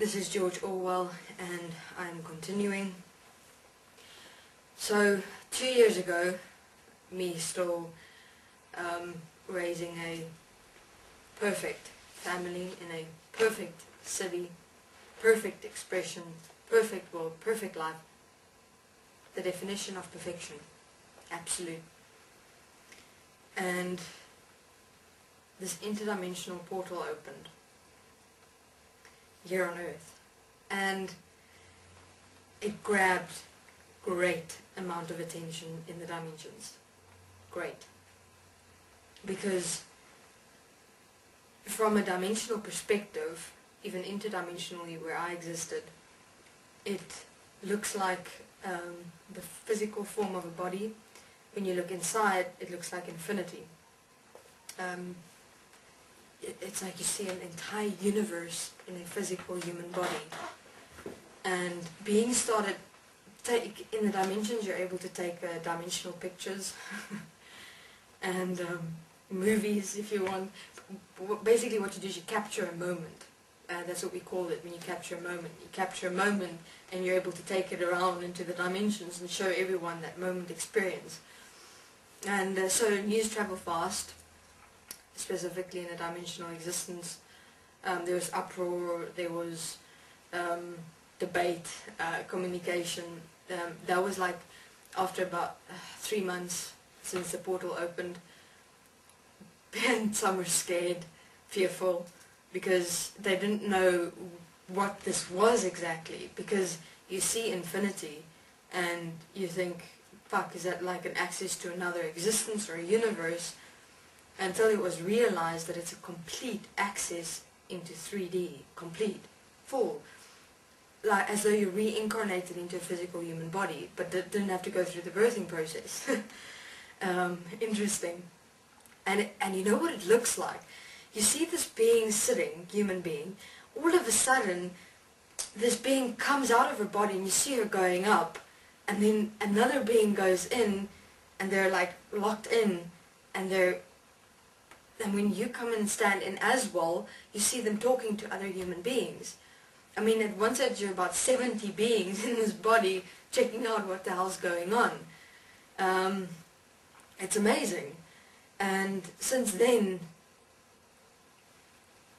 This is George Orwell, and I'm continuing. So, 2 years ago, me still raising a perfect family in a perfect city, perfect expression, perfect world, perfect life. The definition of perfection, absolute. And this interdimensional portal opened here on Earth, and it grabbed great amount of attention in the dimensions. Great. Because from a dimensional perspective, even interdimensionally where I existed, it looks like the physical form of a body. When you look inside, it looks like infinity. It's like you see an entire universe in a physical human body. And being started, in the dimensions you're able to take dimensional pictures and movies if you want. Basically what you do is you capture a moment. That's what we call it when you capture a moment. You capture a moment and you're able to take it around into the dimensions and show everyone that moment experience. And so news travel fast, specifically in a dimensional existence. There was uproar, there was debate, communication. That was like after about 3 months since the portal opened, and some were scared, fearful, because they didn't know what this was exactly, because you see infinity and you think, fuck, is that like an access to another existence or a universe? Until it was realized that it's a complete access into 3D, complete, full, like as though you reincarnated into a physical human body, but didn't have to go through the birthing process. Interesting. And you know what it looks like? You see this being sitting, human being, all of a sudden this being comes out of her body and you see her going up, and then another being goes in and they're like locked in, and when you come and stand in as well, you see them talking to other human beings. I mean, at one stage you're about 70 beings in this body checking out what the hell's going on. It's amazing. And since then,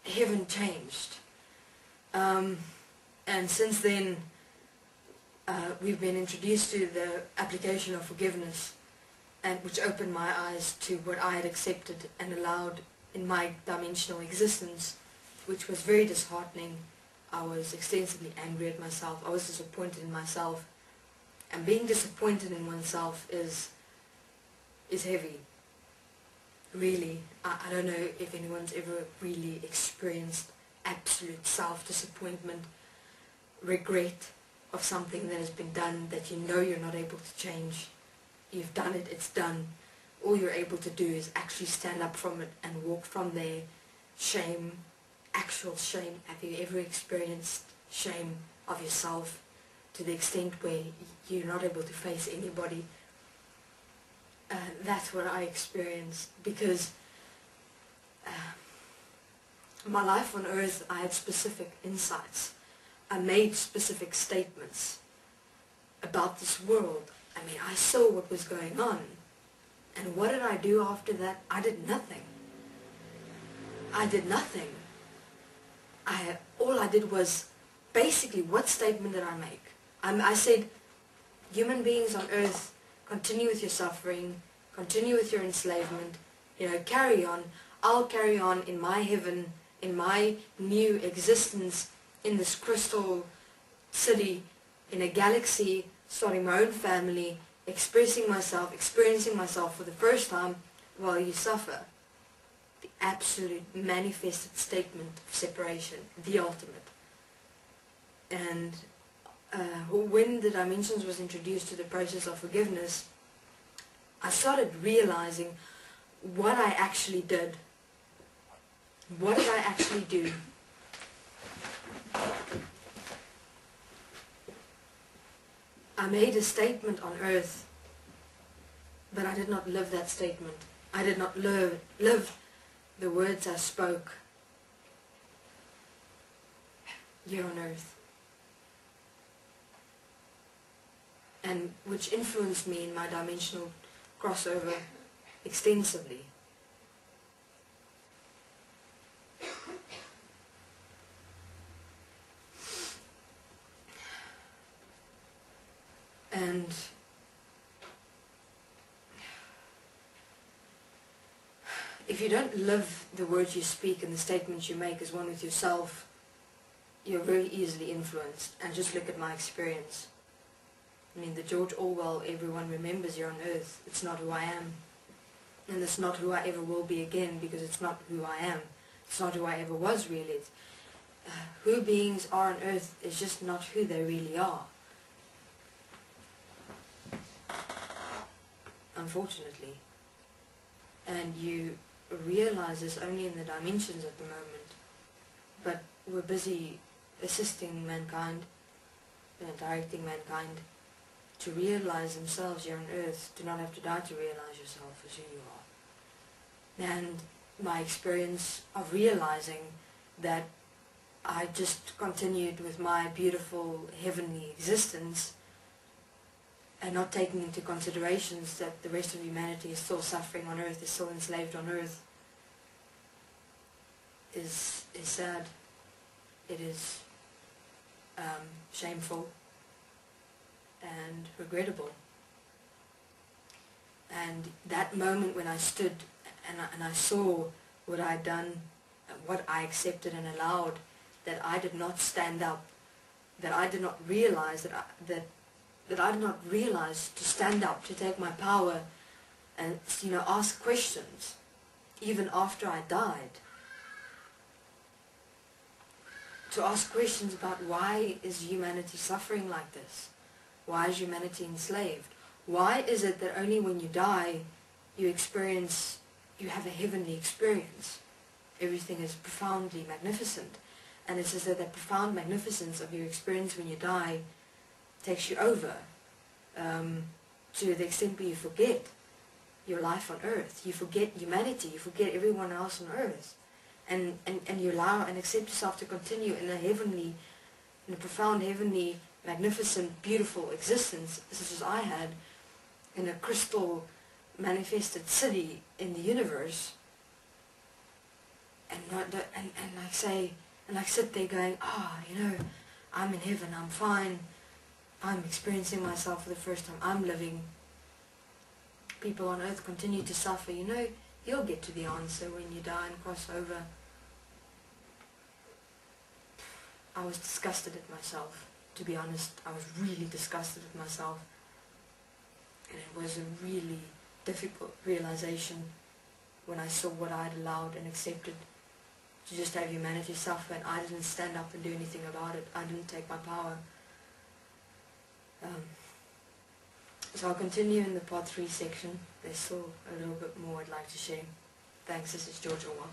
heaven changed. And since then, we've been introduced to the application of forgiveness, and which opened my eyes to what I had accepted and allowed in my dimensional existence, which was very disheartening. I was extensively angry at myself. I was disappointed in myself. And being disappointed in oneself is heavy. Really. I don't know if anyone's ever really experienced absolute self-disappointment, regret of something that has been done that you know you're not able to change. You've done it, it's done. All you're able to do is actually stand up from it and walk from there. Shame, actual shame. Have you ever experienced shame of yourself to the extent where you're not able to face anybody? That's what I experienced, because my life on earth, I had specific insights. I made specific statements about this world. I mean, I saw what was going on. And what did I do after that? I did nothing. I did nothing. All I did was, basically, what statement did I make? I said, human beings on earth, continue with your suffering, continue with your enslavement, carry on. I'll carry on in my heaven, in my new existence, in this crystal city, in a galaxy, starting my own family, expressing myself, experiencing myself for the first time while you suffer. The absolute manifested statement of separation, the ultimate. And when the dimensions was introduced to the process of forgiveness, I started realizing what I actually did. What did I actually do? I made a statement on earth, but I did not live that statement. I did not live the words I spoke. here on earth, and which influenced me in my dimensional crossover extensively. And if you don't live the words you speak and the statements you make as one with yourself, you're very easily influenced. And just look at my experience. I mean, the George Orwell everyone remembers here on earth, it's not who I am. And it's not who I ever will be again, because it's not who I am. It's not who I ever was really. Who beings are on earth is just not who they really are. Unfortunately. And you realize this only in the dimensions at the moment. But we're busy assisting mankind, directing mankind to realize themselves here on earth, to not have to die to realize yourself as who you are. And my experience of realizing that I just continued with my beautiful heavenly existence and not taking into considerations that the rest of humanity is still suffering on earth, is still enslaved on earth, is sad. It is shameful and regrettable. And that moment when I stood and I saw what I had done, what I accepted and allowed, that I did not stand up, that I did not realize that I did not realize to stand up, to take my power and, ask questions, even after I died. To ask questions about why is humanity suffering like this? Why is humanity enslaved? Why is it that only when you die you have a heavenly experience? Everything is profoundly magnificent. And it's as though that profound magnificence of your experience when you die takes you over, to the extent where you forget your life on earth. You forget humanity, you forget everyone else on earth. And you allow and accept yourself to continue in a profound, heavenly, magnificent, beautiful existence, such as I had, in a crystal manifested city in the universe. And I sit there going, I'm in heaven, I'm fine, I'm experiencing myself for the first time, I'm living. People on earth continue to suffer. You'll get to the answer when you die and cross over. I was disgusted at myself, to be honest. I was really disgusted at myself. And it was a really difficult realization when I saw what I had allowed and accepted, to just have humanity suffer, and I didn't stand up and do anything about it. I didn't take my power. So I'll continue in the part 3 section. There's still a little bit more I'd like to share. Thanks, this is George Orwell.